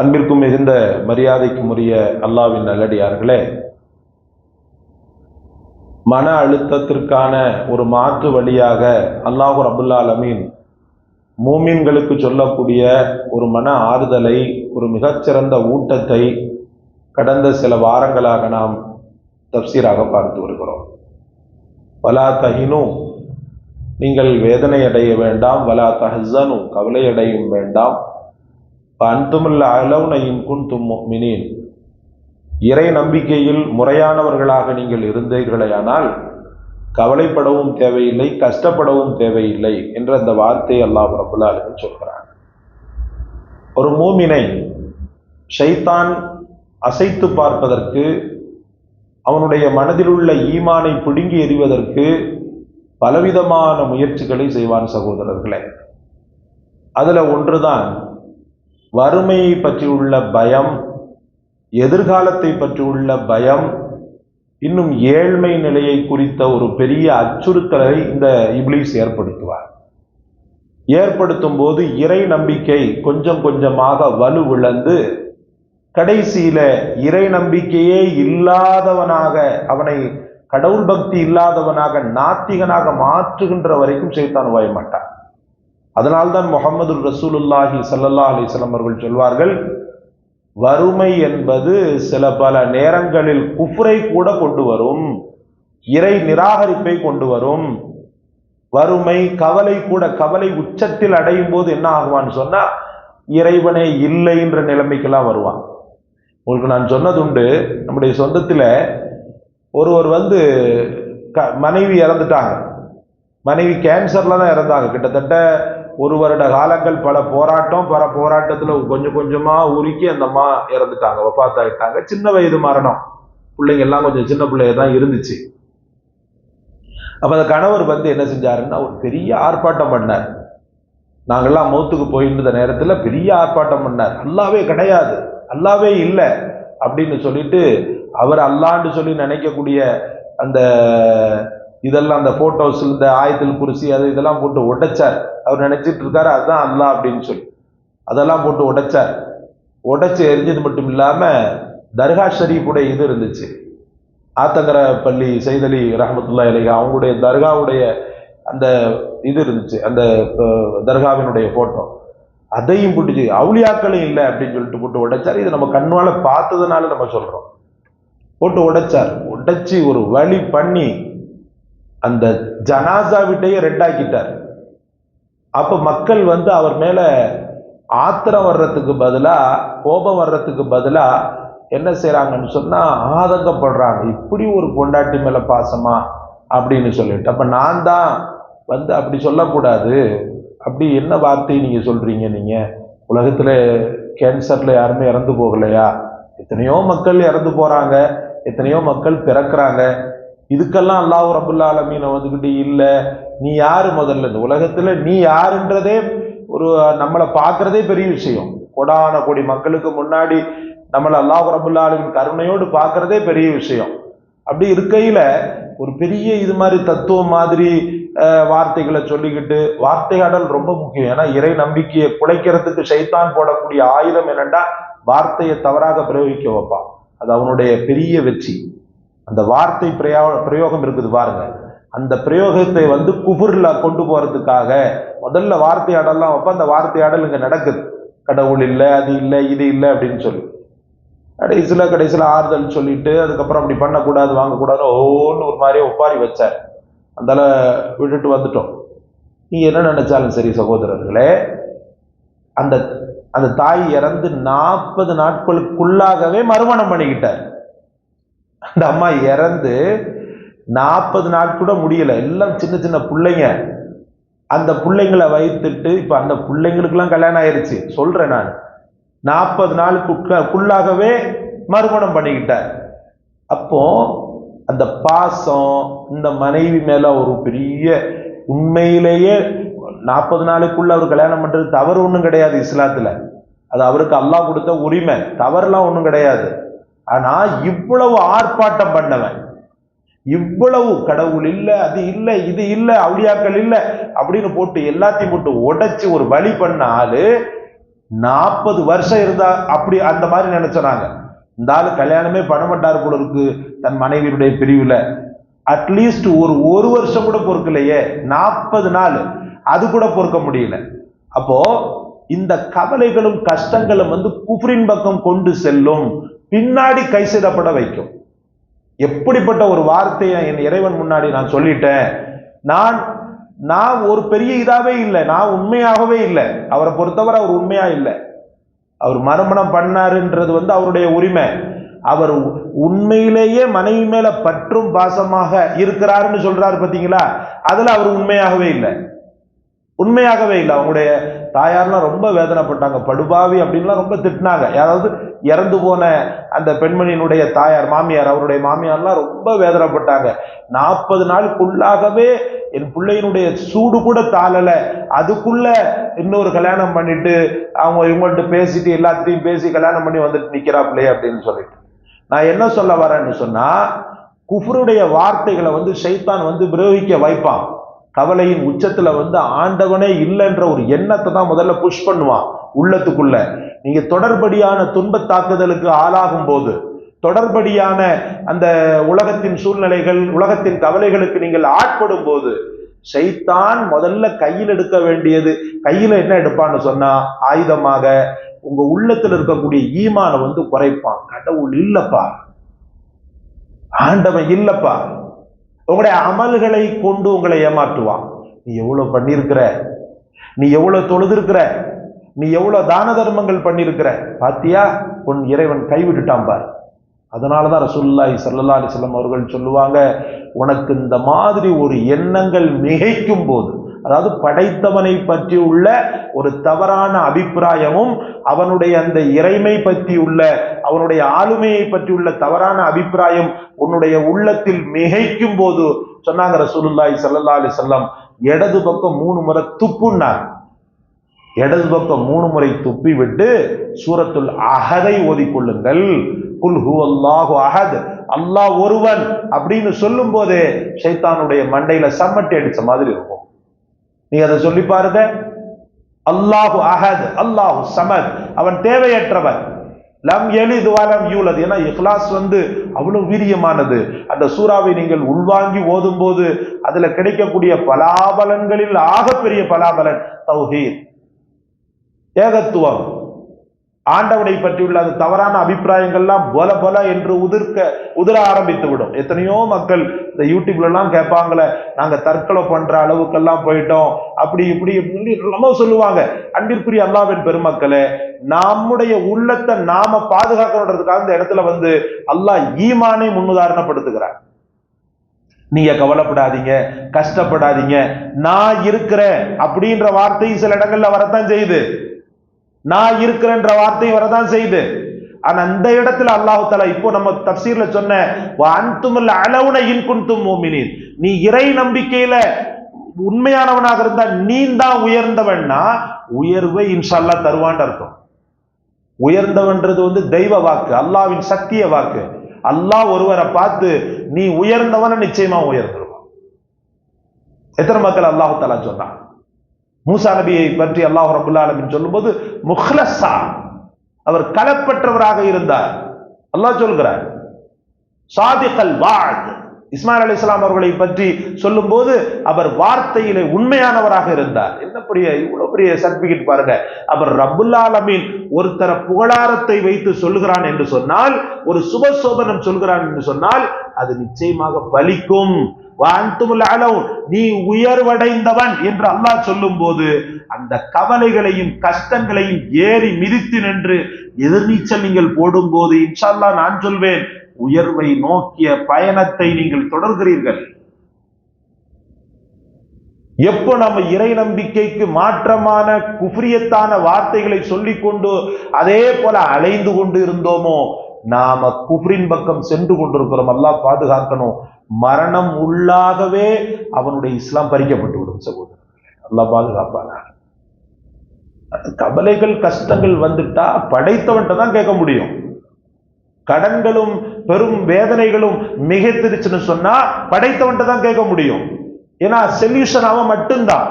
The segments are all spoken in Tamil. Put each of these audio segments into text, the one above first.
அன்பிற்கும் மிகுந்த மரியாதைக்கும் உரிய அல்லாஹ்வின் நல்லடியார்களே, மன அழுத்தத்திற்கான ஒரு மாற்று வழியாக அல்லாஹ் ரப்புல் ஆலமீன் மூமின்களுக்கு சொல்லக்கூடிய ஒரு மன ஆறுதலை, ஒரு மிகச்சிறந்த ஊட்டத்தை கடந்த சில வாரங்களாக நாம் தப்சீராக பார்த்து வருகிறோம். வலா தஹினு, நீங்கள் வேதனை அடைய வேண்டாம். வலா தஹ்ஸனு, கவலை அடையும் வேண்டாம். அன்துமுல் அலௌன இன் குன்தும் முஃமினீன், இறை நம்பிக்கையில் முறையானவர்களாக நீங்கள் இருந்தீர்களேயானால் கவலைப்படவும் தேவையில்லை, கஷ்டப்படவும் தேவையில்லை என்ற அந்த வார்த்தையை அல்லாஹ் ரப்புல் ஆலமீன் சொல்கிறார். ஒரு மூமினை ஷைத்தான் அசைத்து பார்ப்பதற்கு, அவனுடைய மனதில் உள்ள ஈமானை பிடுங்கி எறிவதற்கு பலவிதமான முயற்சிகளை செய்வான் சகோதரர்களே. அதுல ஒன்றுதான் வறுமையை பற்றியுள்ள பயம், எதிர்காலத்தை பற்றியுள்ள பயம், இன்னும் ஏழ்மை நிலையை குறித்த ஒரு பெரிய அச்சுறுத்தலை இந்த இப்லீஸ் ஏற்படுத்துவார். ஏற்படுத்தும் போது இறை நம்பிக்கை கொஞ்சம் கொஞ்சமாக வலுவிழந்து கடைசியில இறை நம்பிக்கையே இல்லாதவனாக, அவனை கடவுள் பக்தி இல்லாதவனாக, நாத்திகனாக மாற்றுகின்ற வரைக்கும் ஷைத்தான் ஓய மாட்டான். அதனால்தான் முஹம்மது ரசூலுல்லாஹி ஸல்லல்லாஹு அலைஹி வஸல்லம் அவர்கள் சொல்வார்கள், வறுமை என்பது சில பல நேரங்களில் குஃப்ரை கூட கொண்டு வரும், இறை நிராகரிப்பை கொண்டு வரும். வறுமை, கவலை கூட, கவலை உச்சத்தில் அடையும் போது என்ன ஆகுவான்னு சொன்னா இறைவனே இல்லை என்ற நிலைமைக்கெல்லாம் வருவான். உங்களுக்கு நான் சொன்னதுண்டு, நம்முடைய சொந்தத்தில் ஒருவர் மனைவி இறந்துட்டாங்க. மனைவி கேன்சர்ல தான் இறந்தாங்க. கிட்டத்தட்ட 1 வருட காலங்கள் பல போராட்டத்துல கொஞ்சம் கொஞ்சமா உருக்கி அந்த அம்மா இறந்துட்டாங்க, வஃபாத்தாயிட்டாங்க. சின்ன வயது மரணம், பிள்ளைங்க எல்லாம் கொஞ்சம் சின்ன பிள்ளைய தான் இருந்துச்சு. அப்ப அந்த கணவர் என்ன செஞ்சாருன்னா ஒரு பெரிய ஆர்ப்பாட்டம் பண்ணார். நாங்கெல்லாம் மௌத்துக்கு போயிருந்த நேரத்துல பெரிய ஆர்ப்பாட்டம் பண்ணார். அல்லாவே கிடையாது, அல்லாவே இல்லை அப்படின்னு சொல்லிட்டு அவர் அல்லான்னு சொல்லி நினைக்கக்கூடிய அந்த இதெல்லாம், அந்த போட்டோஸ், இந்த ஆயத்தில் குர்சி, இதெல்லாம் போட்டு உடைச்சார். அவர் நினைச்சிட்டு இருக்காரு அதுதான் அல்லாஹ் அப்படின்னு சொல்லி அதெல்லாம் போட்டு உடைச்சார். உடைச்சு எரிஞ்சது மட்டும் இல்லாம தர்கா ஷரீஃபுடைய இது இருந்துச்சு, ஆத்தங்கர பள்ளி சைதலி ரஹமத்துல்லாஹி அலைஹி அவங்களுடைய தர்காவுடைய அந்த இது இருந்துச்சு, அந்த தர்காவினுடைய போட்டோ, அதையும் போட்டு அவுளியாக்களும் இல்லை அப்படின்னு சொல்லிட்டு போட்டு உடைச்சார். இது நம்ம கண்ணால பார்த்ததுனால நம்ம சொல்றோம். போட்டு உடைச்சார். உடைச்சி ஒரு வழி பண்ணி அந்த ஜனாசா விட்டையே ரெண்டாக்கிட்டார். அப்ப மக்கள் அவர் மேல ஆத்திரம் வர்றதுக்கு பதிலா, கோபம் வர்றதுக்கு பதிலா என்ன செய்யறாங்கன்னு சொன்னா ஆதங்கப்படுறாங்க. இப்படி ஒரு பொண்டாட்டி மேல பாசமா அப்படின்னு சொல்லிட்டு. அப்ப நான் தான் அப்படி சொல்லக்கூடாது, அப்படி என்ன வார்த்தை நீங்க சொல்றீங்க? நீங்க உலகத்துல கேன்சர்ல யாருமே இறந்து போகலையா? எத்தனையோ மக்கள் இறந்து போறாங்க, எத்தனையோ மக்கள் பிறக்கிறாங்க. இதுக்கெல்லாம் அல்லாஹ் ரப்புல் ஆலமீன் இல்ல, நீ யாரு? முதல்ல இந்த உலகத்துல நீ யாருன்றதே ஒரு நம்மளை பார்க்கறதே பெரிய விஷயம். கோடான கோடி மக்களுக்கு முன்னாடி நம்மளை அல்லாஹ் ரப்புல் ஆலமீன் கருணையோடு பார்க்கறதே பெரிய விஷயம். அப்படி இருக்கையில ஒரு பெரிய இது மாதிரி தத்துவம் மாதிரி வார்த்தைகளை சொல்லிக்கிட்டு, வார்த்தையாடல் ரொம்ப முக்கியம். ஏன்னா இறை நம்பிக்கையை குலைக்கிறதுக்கு ஷைத்தான் போடக்கூடிய ஆயுதம் என்னன்னா வார்த்தையை தவறாக பிரயோகிக்க வைப்பான். அது அவனுடைய பெரிய வெற்றி. அந்த வார்த்தை பிரயோகம் இருக்குது பாருங்க, அந்த பிரயோகத்தை குஃபுர்ல கொண்டு போறதுக்காக முதல்ல வார்த்தையாடலாம் வைப்ப. அந்த வார்த்தையாடல் இங்க நடக்குது. கடவுள் இல்லை, அது இல்லை, இது இல்லை அப்படின்னு சொல்லி கடைசியில ஆறுதல் சொல்லிட்டு அதுக்கப்புறம் அப்படி பண்ணக்கூடாது, வாங்கக்கூடாது, ஒவ்வொன்று ஒரு மாதிரியே ஒப்பாரி வச்சார். அந்தால விட்டுட்டு வந்துட்டோம். நீங்க என்ன நினைச்சாலும் சரி சகோதரர்களே, அந்த அந்த தாய் இறந்து 40 நாட்களுக்குள்ளாகவே மறுமணம் பண்ணிக்கிட்டார். அந்த அம்மா இறந்து 40 நாள் கூட முடியல. எல்லாம் சின்ன சின்ன பிள்ளைங்க. அந்த பிள்ளைங்களை வைத்துட்டு இப்ப அந்த பிள்ளைங்களுக்கெல்லாம் கல்யாணம் ஆயிருச்சு. சொல்றேன் நான், 40 நாளுக்குள்ளாகவே மறுமணம் பண்ணிக்கிட்டார். அப்போ அந்த பாசம் இந்த மனைவி மேல ஒரு பெரிய, உண்மையிலேயே 40 நாளுக்குள்ள அவர் கல்யாணம் பண்றது தவறு ஒன்றும் கிடையாது இஸ்லாத்துல. அது அவருக்கு அல்லாஹ் கொடுத்த உரிமை, தவறுலாம் ஒன்றும் கிடையாது. ஆனா இவ்வளவு ஆர்ப்பாட்டம் பண்ணவன், இவ்வளவு கடவுள் இல்லை, அது இல்லை, இது இல்லை, அவுளியாக்கள் இல்லை அப்படின்னு போட்டு எல்லாத்தையும் போட்டு உடைச்சு ஒரு வழி பண்ண ஆளு 40 வருஷம் இருந்தா அப்படி அந்த மாதிரி நினைச்சாங்க. இந்த ஆளு கல்யாணமே பண்ண மாட்டார் போல இருக்கு தன் மனைவியுடைய பிரிவுல. அட்லீஸ்ட் ஒரு வருஷம் கூட பொறுக்கலையே, 40 நாள் அது கூட பொறுக்க முடியல. அப்போ இந்த கவலைகளும் கஷ்டங்களும் குஃப்ரின் பக்கம் கொண்டு செல்லும், பின்னாடி கை செய்தப்பட வைக்கும். எப்படிப்பட்ட ஒரு வார்த்தையை என் இறைவன் முன்னாடி நான் சொல்லிட்டேன். நான் ஒரு பெரிய இதாவே இல்லை, நான் உண்மையாகவே இல்லை. அவரை பொறுத்தவரை அவர் உண்மையா இல்லை. அவர் மறுமணம் பண்ணாருன்றது அவருடைய உரிமை. அவர் உண்மையிலேயே மனைவி மேல பற்றும் பாசமாக இருக்கிறாருன்னு சொல்றாரு பாத்தீங்களா, அதுல அவர் உண்மையாகவே இல்லை. அவங்களுடைய தாயார்லாம் ரொம்ப வேதனைப்பட்டாங்க. படுபாவி அப்படின்லாம் ரொம்ப திட்டினாங்க. யாராவது இறந்து போன அந்த பெண்மணியினுடைய தாயார், மாமியார், அவருடைய மாமியார்லாம் ரொம்ப வேதனைப்பட்டாங்க. 40 நாளுக்குள்ளாகவே என் பிள்ளையினுடைய சூடு கூட தாழல, அதுக்குள்ள இன்னொரு கல்யாணம் பண்ணிட்டு அவங்க இவங்கள்ட்ட பேசிட்டு எல்லாத்தையும் பேசி கல்யாணம் பண்ணி வந்துட்டு நிக்கிறாப்லே அப்படின்னு சொல்லிட்டு. நான் என்ன சொல்ல வரேன்னு சொன்னா, குஃப்ருடைய வார்த்தைகளை ஷைத்தான் பிரயோகிக்க வைப்பான். கவலையின் உச்சத்துல ஆண்டவனே இல்லைன்ற ஒரு எண்ணத்தை தான் முதல்ல புஷ் பண்ணுவான் உள்ளத்துக்குள்ள. நீங்க தொடர்படியான துன்ப தாக்குதலுக்கு ஆளாகும் போது, தொடர்படியான அந்த உலகத்தின் சூழ்நிலைகள், உலகத்தின் கவலைகளுக்கு நீங்கள் ஆட்படும் போது, ஷைத்தான் முதல்ல கையில் எடுக்க வேண்டியது, கையில என்ன எடுப்பான்னு சொன்னா ஆயுதமாக உங்க உள்ளத்துல இருக்கக்கூடிய ஈமான குறைப்பான். கடவுள் இல்லப்பா, ஆண்டவன் இல்லப்பா, உங்களுடைய அமல்களை கொண்டு உங்களை ஏமாற்றுவான். நீ எவ்வளவு பண்ணிருக்கிற, நீ எவ்வளவு தொழுதிருக்கிற, நீ எவ்வளவு தான தர்மங்கள் பண்ணிருக்கிற, பாத்தியா உன் இறைவன் கைவிட்டுட்டான் பார். அதனாலதான் ரசூலுல்லாஹி ஸல்லல்லாஹு அலைஹி வஸல்லம் அவர்கள் சொல்லுவாங்க, உனக்கு இந்த மாதிரி ஒரு எண்ணங்கள் மிகைக்கும் போது, அதாவது படைத்தவனை பற்றி உள்ள ஒரு தவறான அபிப்பிராயமும் அவனுடைய அந்த இறைமை பற்றி உள்ள, அவனுடைய ஆளுமையை பற்றி உள்ள தவறான அபிப்பிராயம் உன்னுடைய உள்ளத்தில் மிகைக்கும் போது, சொன்னாங்க ரசூலுல்லாஹி ஸல்லல்லாஹு அலைஹி வஸல்லம், இடது பக்கம் 3 முறை துப்புன்னார். இடது பக்கம் 3 முறை துப்பி விட்டு சூரத்துல் அஹதை ஓதிக்கொள்ளுங்கள். குல் ஹுவல்லாஹு அஹத், அல்லாஹ் ஒருவன் அப்படின்னு சொல்லும் போதே ஷைத்தானுடைய மண்டையில சம்மட்டி அடிச்ச மாதிரி இருக்கும். நீ அதை சொல்லி பாருங்க. அல்லாஹு அஹத், அல்லாஹு சமத், அவன் தேவையற்றவன். லம் யலித் வலம் யூலத். ஏன்னா இக்லாஸ் அவ்வளவு வீரியமானது. அந்த சூறாவை நீங்கள் உள்வாங்கி ஓதும் போது அதுல கிடைக்கக்கூடிய பலாபலன்களில் ஆகப்பெரிய பலாபலன் தௌஹீத், ஏகத்துவம். ஆண்டவனை பற்றியுள்ள அந்த தவறான அபிப்பிராயங்கள்லாம் போல போல என்று உதிர ஆரம்பித்து விடும். எத்தனையோ மக்கள் இந்த யூடியூப்ல எல்லாம் கேட்பாங்களே, நாங்க தற்கொலை பண்ற அளவுக்கெல்லாம் போயிட்டோம், அப்படி இப்படி நம்ம சொல்லுவாங்க. அன்பிற்குரிய அல்லாஹ்வின் பெருமக்களே, நம்முடைய உள்ளத்தை நாம பாதுகாக்கணுன்றதுக்காக இந்த இடத்துல அல்லாஹ் ஈமானை முன்னுதாரணப்படுத்துகிறார். நீங்க கவலைப்படாதீங்க, கஷ்டப்படாதீங்க, நான் இருக்கிறேன் அப்படின்ற வார்த்தை சில இடங்கள்ல வரத்தான் செய்யுது. நான் இருக்கிறேன்ற வார்த்தை வரதான் செய்யுது. ஆனா அந்த இடத்துல அல்லாஹ் தஆலா இப்போ நம்ம தஃப்சீர்ல சொன்ன வஅன்துமுல் அலவுன இன் குன்தும் முஃமினீன், நீ இறை நம்பிக்கையில உண்மையானவனாக இருந்தா நீ தான் உயர்ந்தவன்னா உயர்வை இன்ஷா அல்லாஹ் தருவான்னு அர்த்தம். உயர்ந்தவன்றது தெய்வ வாக்கு, அல்லாஹ்வின் சத்திய வாக்கு. அல்லாஹ் ஒருவரை பார்த்து நீ உயர்ந்தவன நிச்சயமா உயர்ந்துருவான். எத்தனை மக்கள் அல்லாஹ் தஆலா சொன்னான். மூசா நபியை பற்றி அல்லாஹ் ரப்பல் ஆலமீன் சொல்லும்போது முஹ்லஸா, அவர் களப்பற்றவராக இருந்தார். அல்லாஹ் சொல்கிறார். சாதிகல் வாத், இஸ்மாயில் அலைஹிஸ்ஸலாம் அவர்களை பற்றி சொல்லும் போது அவர் வார்த்தையிலே உண்மையானவராக இருந்தார். இவ்வளவு பெரிய சர்டிபிகேட் பாருங்க. அவர் ரப்புல் ஆலமீன் ஒருத்தர புகழாரத்தை வைத்து சொல்லுகிறான் என்று சொன்னால், ஒரு சுபசோபனம் சொல்கிறான் என்று சொன்னால் அது நிச்சயமாக பலிக்கும். நீ உயர்வடைந்தவன் என்று அல்லாஹ் சொல்லும் போது அந்த கவலைகளையும் கஷ்டங்களையும் ஏறி மிதித்து நின்று எதிர்நீச்சல் நீங்கள் போடும் போது இன்ஷா அல்லாஹ் நான் சொல்வேன், உயர்வை நோக்கிய பயணத்தை நீங்கள் தொடர்கிறீர்கள். எப்போ நம்ம இறை நம்பிக்கைக்கு மாற்றமான குஃப்ரியத்தான வார்த்தைகளை சொல்லிக் கொண்டு அதே போல அலைந்து கொண்டு இருந்தோமோ, நாம குஃப்ரின் பக்கம் சென்று கொண்டிருக்கிறோம். அல்லாஹ் பாதுகாக்கணும். மரணம் உள்ளாகவே அவனுடைய இஸ்லாம் பறிக்கப்பட்டு விடும் சகோதரர்களே. அல்லாஹ் பாதுகாப்பான. கவலைகள் கஷ்டங்கள் வந்துட்டா படைத்தவன்ட்ட தான் கேட்க முடியும். கடன்களும் பெரும் வேதனைகளும் மிகைத்திருச்சுன்னு சொன்னா படைத்தவன்ட்ட தான் கேட்க முடியும். ஏன்னா சொல்யூஷன் அவன் மட்டும்தான்,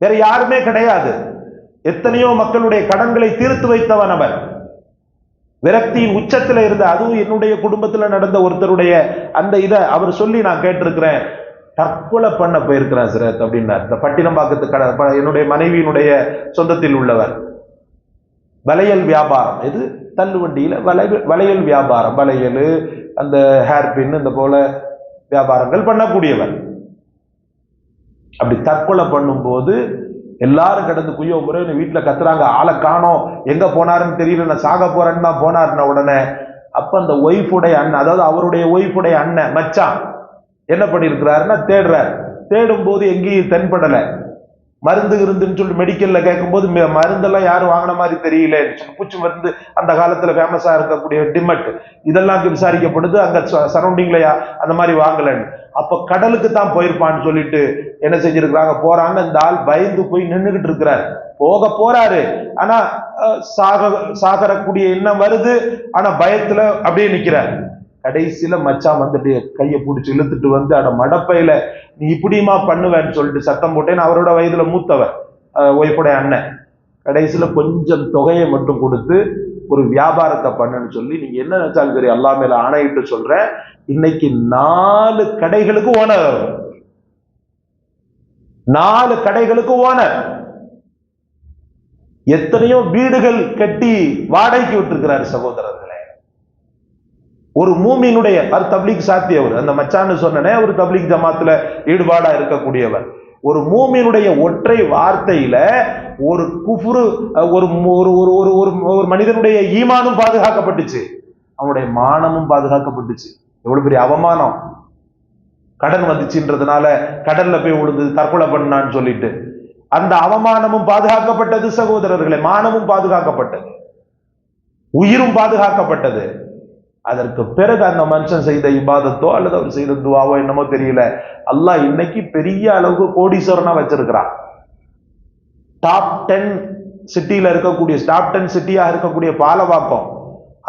வேற யாருமே கிடையாது. எத்தனையோ மக்களுடைய கடன்களை தீர்த்து வைத்தவன் அவர். விரக்தியின் உச்சத்துல இருந்த, அதுவும் என்னுடைய குடும்பத்துல நடந்த ஒருத்தருடைய அந்த இதை அவர் சொல்லி நான் கேட்டிருக்கிறேன். தற்கொலை பண்ண போயிருக்கிறான் சிரத் அப்படின்னார். இந்த பட்டினம்பாக்கத்து என்னுடைய மனைவியினுடைய சொந்தத்தில் உள்ளவர். வளையல் வியாபாரம், எது தள்ளு வண்டியில வளையல் வியாபாரம், வளையல், அந்த ஹேர்பின், இந்த போல வியாபாரங்கள் பண்ணக்கூடியவர். அப்படி தற்கொலை பண்ணும்போது எல்லாரும் கடந்து குய்யோ முறை வீட்டுல கத்துறாங்க, ஆளை காணோம், எங்க போனாருன்னு தெரியல, நான் சாக போறேன்னு தான் போனாருன்னா உடனே அப்ப அந்த ஒய்ஃபுடைய அண்ணன், அதாவது அவருடைய ஒய்ஃபுடைய அண்ணன் மச்சான் என்ன பண்ணிருக்கிறாருன்னா தேடுறாரு. தேடும் போது எங்கேயும் தென்படலை. மருந்து இருந்துன்னு சொல்லி மெடிக்கல்ல கேட்கும்போது மருந்தெல்லாம் யாரும் வாங்கின மாதிரி தெரியல, பூச்சி மருந்து அந்த காலத்துல ஃபேமஸா இருக்கக்கூடிய டிமட் இதெல்லாம் விசாரிக்கப்படுது, அங்க சரௌண்டிங்ல அந்த மாதிரி வாங்கலன்னு. அப்ப கடலுக்கு தான் போயிருப்பான்னு சொல்லிட்டு என்ன செஞ்சிருக்கிறாங்க, போறாங்க. இந்த ஆள் பயந்து போய் நின்றுகிட்டு இருக்கிறார். போறாரு, ஆனா சாகரக்கூடிய எண்ணம் வருது, ஆனா பயத்துல அப்படியே நிக்கிறார். கடைசியில மச்சான் வந்துட்டு கையை பிடிச்சி இழுத்துட்டு வந்து, அட மடப்பையில நீ இப்படியுமா பண்ணுவேன்னு சொல்லிட்டு சத்தம் போட்டேன்னு. அவரோட வயதுல மூத்தவர், ஒய்ஃபுடைய அண்ணன். கடைசியில கொஞ்சம் தொகையை மட்டும் கொடுத்து ஒரு வியாபாரத்தை பண்ணுன்னு சொல்லி, நீங்க என்ன நினைச்சாலும் சரி அல்லா மேல ஆணையிட்டு சொல்றேன், இன்னைக்கு 4 கடைகளுக்கு ஓனர், 4 கடைகளுக்கு ஓனர். எத்தனையோ வீடுகள் கட்டி வாடகைக்கு விட்டுருக்கிறார் சகோதரர்களே. ஒரு மூமினுடைய தப்லீக் சாத்தியவர், அந்த மச்சான்னு சொன்னனே, ஒரு தப்லீக் ஜமாத்துல ஈடுபாடா இருக்கக்கூடியவர். ஒரு மூமினுடைய ஒற்றை வார்த்தையில ஒரு குஃப்ரு, ஒரு ஒரு மனிதனுடைய ஈமானும் பாதுகாக்கப்பட்டுச்சு, அவனுடைய மானமும் பாதுகாக்கப்பட்டுச்சு. எவ்வளவு பெரிய அவமானம்! கடன் வந்துச்சுன்றதுனால கடல்ல போய் விழுந்து தற்கொலை பண்ணான்னு சொல்லிட்டு அந்த அவமானமும் பாதுகாக்கப்பட்டது சகோதரர்களே, மானமும் பாதுகாக்கப்பட்டது, உயிரும் பாதுகாக்கப்பட்டது. அதற்கு பிறகு அந்த மனுஷன் செய்த இபாதத்தோ அல்லது அவர் செய்த துவாவோ என்னமோ தெரியல, அல்லாஹ் இன்னைக்கு பெரிய அளவுக்கு கோடீஸ்வரனா வச்சிருக்கிறான். டாப் 10 சிட்டியில இருக்கக்கூடிய, டாப் 10 சிட்டியா இருக்கக்கூடிய பாலவாக்கம்,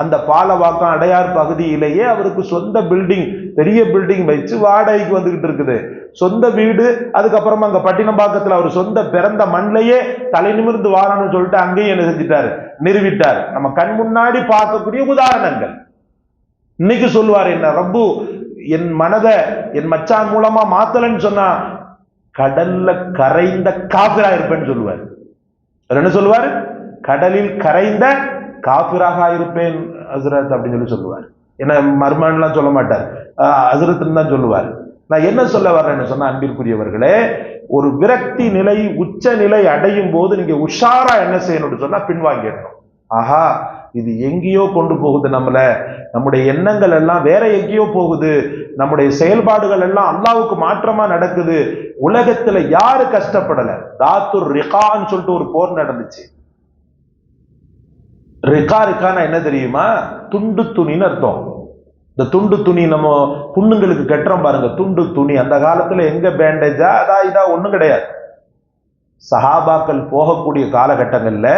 அந்த பாலவாக்கம் அடையார் பகுதியிலேயே அவருக்கு சொந்த பில்டிங், பெரிய பில்டிங் வச்சு வாடகைக்கு வந்துகிட்டு இருக்குது, சொந்த வீடு. அதுக்கப்புறமா அங்க பட்டினம்பாக்கத்துல அவர் சொந்த பிறந்த மண்ணிலேயே தலை நிமிர்ந்து வாரான்னு சொல்லிட்டு அங்கேயும் என்ன செஞ்சிட்டாரு, நிறுவிட்டார். நம்ம கண் முன்னாடி பார்க்கக்கூடிய உதாரணங்கள். இன்னைக்கு சொல்லுவார், என்ன ரப்பு என் மனதை என் மச்சான் மூலமா மாத்தலன்னு சொன்னா கடல்ல கரைந்த காபிரா இருப்பேன்னு சொல்லுவார். என்ன சொல்லுவார்? கடலில் கரைந்த காபிராக இருப்பேன் ஹசரத் அப்படின்னு சொல்லுவார். என்ன மர்மான்லாம் சொல்ல மாட்டார், ஹசரத்ன்னு தான் சொல்லுவார். நான் என்ன சொல்ல வர்றேன்னு சொன்னா, அன்பிற்குரியவர்களே, ஒரு விரக்தி நிலை, உச்ச நிலை அடையும் போது நீங்க உஷாரா என்ன செய்யணும்னு சொன்னா பின்வாங்கிடணும். ஆஹா, இது எங்கேயோ கொண்டு போகுது நம்மள, நம்முடைய எண்ணங்கள் எல்லாம் வேற எங்கேயோ போகுது, நம்முடைய செயல்பாடுகள் எல்லாம் அல்லாவுக்கு மாற்றமா நடக்குது. உலகத்துல யாரு கஷ்டப்படல? தாத்துர் ரிகான்னு சொல்லிட்டு ஒரு போர் நடந்துச்சு. ரிகானா என்ன தெரியுமா? துண்டு துணின்னு அர்த்தம். இந்த துண்டு துணி நம்ம புண்ணுங்களுக்கு கட்டுறோம் பாருங்க, துண்டு துணி. அந்த காலத்துல எங்க பேண்டேஜா அதா இதா ஒண்ணும் கிடையாது. சஹாபாக்கள் போகக்கூடிய காலகட்டங்கள்ல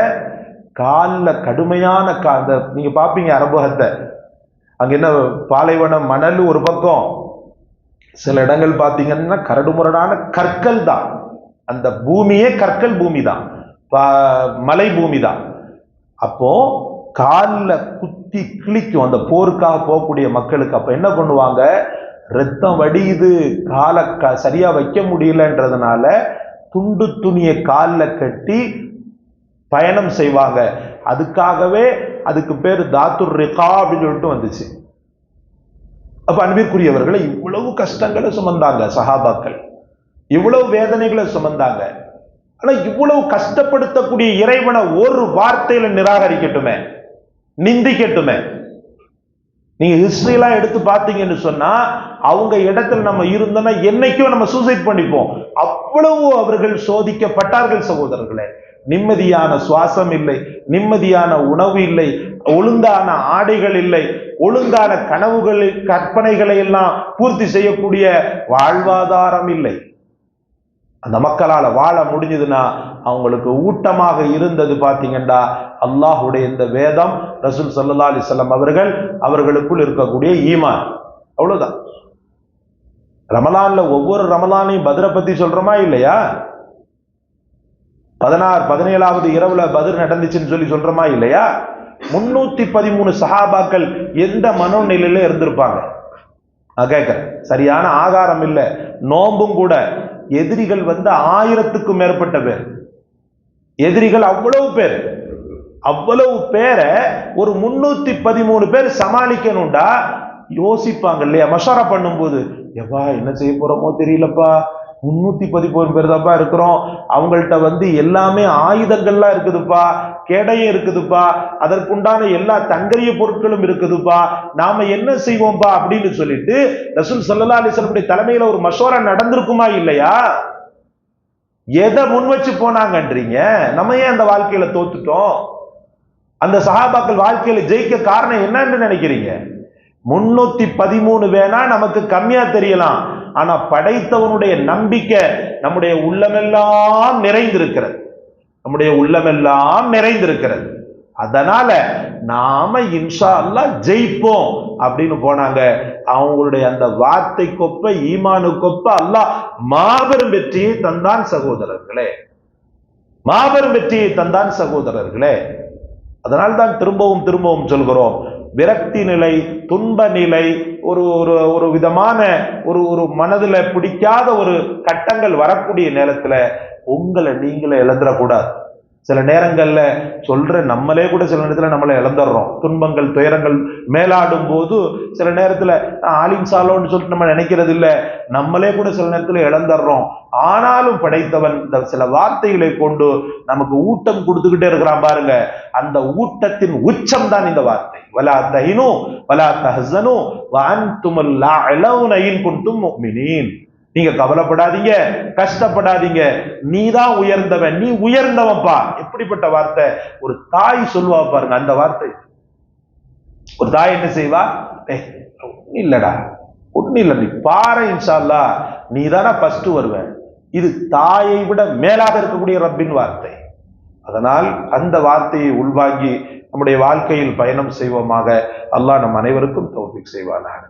காலில் கடுமையான நீங்க பாப்பீங்க அரபகத்தை, அங்க என்ன பாலைவன மணல் ஒரு பக்கம், சில இடங்கள் பாத்தீங்கன்னா கரடுமுரடான கற்கள் தான். அந்த பூமியே கற்கள் பூமி தான், மலை பூமி தான். அப்போ காலில் குத்தி கிழிக்கும் அந்த போருக்காக போகக்கூடிய மக்களுக்கு. அப்ப என்ன பண்ணுவாங்க, ரத்தம் வடியுது, காலை சரியா வைக்க முடியலன்றதுனால துண்டு துணியை காலில் கட்டி பயணம் செய்வாங்க. அதுக்காகவே அதுக்கு பேர் தாத்துர் ரிகா அப்படின்னு சொல்லிட்டு வந்துச்சு. அப்ப அன்பிற்குரியவர்களை, இவ்வளவு கஷ்டங்களை சுமந்தாங்க சஹாபாக்கள், இவ்வளவு வேதனைகளை சுமந்தாங்க. ஆனா இவ்வளவு கஷ்டப்படுத்தக்கூடிய இறைவனை ஒரு வார்த்தையில நிராகரிக்கட்டுமே, நிந்திக்கட்டுமே. நீங்க ஹிஸ்டரியெல்லாம் எடுத்து பார்த்தீங்கன்னு சொன்னா, அவங்க இடத்துல நம்ம இருந்தோம்னா என்னைக்கும் நம்ம சூசைட் பண்ணிப்போம். அவ்வளவு அவர்கள் சோதிக்கப்பட்டார்கள் சகோதரர்களே. நிம்மதியான சுவாசம் இல்லை, நிம்மதியான உணவு இல்லை, ஒழுங்கான ஆடைகள் இல்லை, ஒழுங்கான கனவுகளை கற்பனைகளை எல்லாம் பூர்த்தி செய்யக்கூடிய வாழ்வாதாரம் இல்லை. அந்த மக்களால வாழ முடிஞ்சதுன்னா அவங்களுக்கு ஊட்டமாக இருந்தது பாத்தீங்கன்னா அல்லாஹுடைய இந்த வேதம், ரசூல் ஸல்லல்லாஹு அலைஹி வஸல்லம் அவர்கள், அவர்களுக்குள் இருக்கக்கூடிய ஈமான். அவ்வளவுதான். ரமலான்ல ஒவ்வொரு ரமலானையும் பத்ரை பத்தி சொல்றோமா இல்லையா? 17வது இரவுல பத்ர் நடந்துச்சுன்னு சொல்லி சொல்றோமா இல்லையா? 313 சஹாபாக்கள் எந்த மனோநிலையில இருந்திருப்பாங்க? நான் கேட்கிறேன். சரியான ஆகாரம் இல்லை, நோம்பும் கூட. எதிரிகள் 1000க்கும் மேற்பட்ட பேர். எதிரிகள் அவ்வளவு பேர். அவ்வளவு பேரை ஒரு 313 பேர் சமாளிக்கணும்டா யோசிப்பாங்க இல்லையா? மஷாரா பண்ணும்போது, எவ்வா என்ன செய்ய போறோமோ தெரியலப்பா, 313 பேர் தான்ப்பா இருக்கிறோம், அவங்கள்ட்ட எல்லாமே ஆயுதங்கள்லாம் இருக்குதுப்பா, கேடையும் இருக்குதுப்பா, அதற்குண்டான எல்லா தங்கரிய பொருட்களும் இருக்குதுப்பா, நாம என்ன செய்வோம்பா அப்படின்னு சொல்லிட்டு ரசூல் ஸல்லல்லாஹு அலைஹி வஸல்லம் தலைமையில ஒரு மஷோரா நடந்திருக்குமா இல்லையா? எதை முன் வச்சு போனாங்கன்றீங்க? நம்ம ஏன் அந்த வாழ்க்கையில தோத்துட்டோம்? அந்த சஹாபாக்கள் வாழ்க்கையில ஜெயிக்க காரணம் என்னன்னு நினைக்கிறீங்க? 313 வேணா நமக்கு கம்மியா தெரியலாம், ஆனா படைத்தவனுடைய நம்பிக்கை நம்முடைய உள்ளமெல்லாம் நிறைந்திருக்கிறது. நம்முடைய உள்ளமெல்லாம் நிறைந்திருக்கிறது. அதனால நாம இன்ஷா அல்லாஹ் ஜெயிப்போம் அப்படின்னு போனாங்க. அவங்களுடைய அந்த வார்த்தை கொப்ப, ஈமானு கொப்ப அல்லாஹ் மாபெரும் வெற்றியை தந்தான் சகோதரர்களே, மாபெரும் வெற்றியை தந்தான் சகோதரர்களே. அதனால்தான் திரும்பவும் திரும்பவும் சொல்கிறோம், விரக்தி நிலை, துன்ப நிலை, ஒரு ஒரு ஒரு விதமான ஒரு மனதுல பிடிக்காத ஒரு கட்டங்கள் வரக்கூடிய நேரத்துல உங்களை நீங்களே இழந்துடக்கூடாது. சில நேரங்கள்ல சொல்ற நம்மளே கூட சில நேரத்துல நம்மளை இழந்துடுறோம். துன்பங்கள் துயரங்கள் மேலாடும் போது சில நேரத்துல ஆலிம் சாலோன்னு சொல்லிட்டு நம்ம நினைக்கிறது இல்லை, நம்மளே கூட சில நேரத்துல இழந்துடுறோம். ஆனாலும் படைத்தவன் இந்த சில வார்த்தைகளை கொண்டு நமக்கு ஊட்டம் கொடுத்துக்கிட்டே இருக்கிறான் பாருங்க. அந்த ஊட்டத்தின் உச்சம் தான் இந்த வார்த்தை. வலா தஹினு வலா தஹ்ஸனு வ அன்துமுல் அலௌன இன் குன்தும் முஃமினீன். நீங்க கவலைப்படாதீங்க, கஷ்டப்படாதீங்க, நீ தான் உயர்ந்தவன், நீ உயர்ந்தவன்பா. எப்படிப்பட்ட வார்த்தை! ஒரு தாய் சொல்லுவா பாருங்க அந்த வார்த்தை. ஒரு தாய் என்ன செய்வா? இல்லடா ஒண்ணு இல்ல, நீ பாரு, இன்ஷா அல்லாஹ் நீ தானே ஃபர்ஸ்ட் வருவ. இது தாயை விட மேலாக இருக்கக்கூடிய ரப்பின் வார்த்தை. அதனால் அந்த வார்த்தையை உள்வாங்கி நம்முடைய வாழ்க்கையில் பயணம் செய்வோமாக. அல்லாஹ் நம் அனைவருக்கும் தௌஃபீக் செய்வானாக.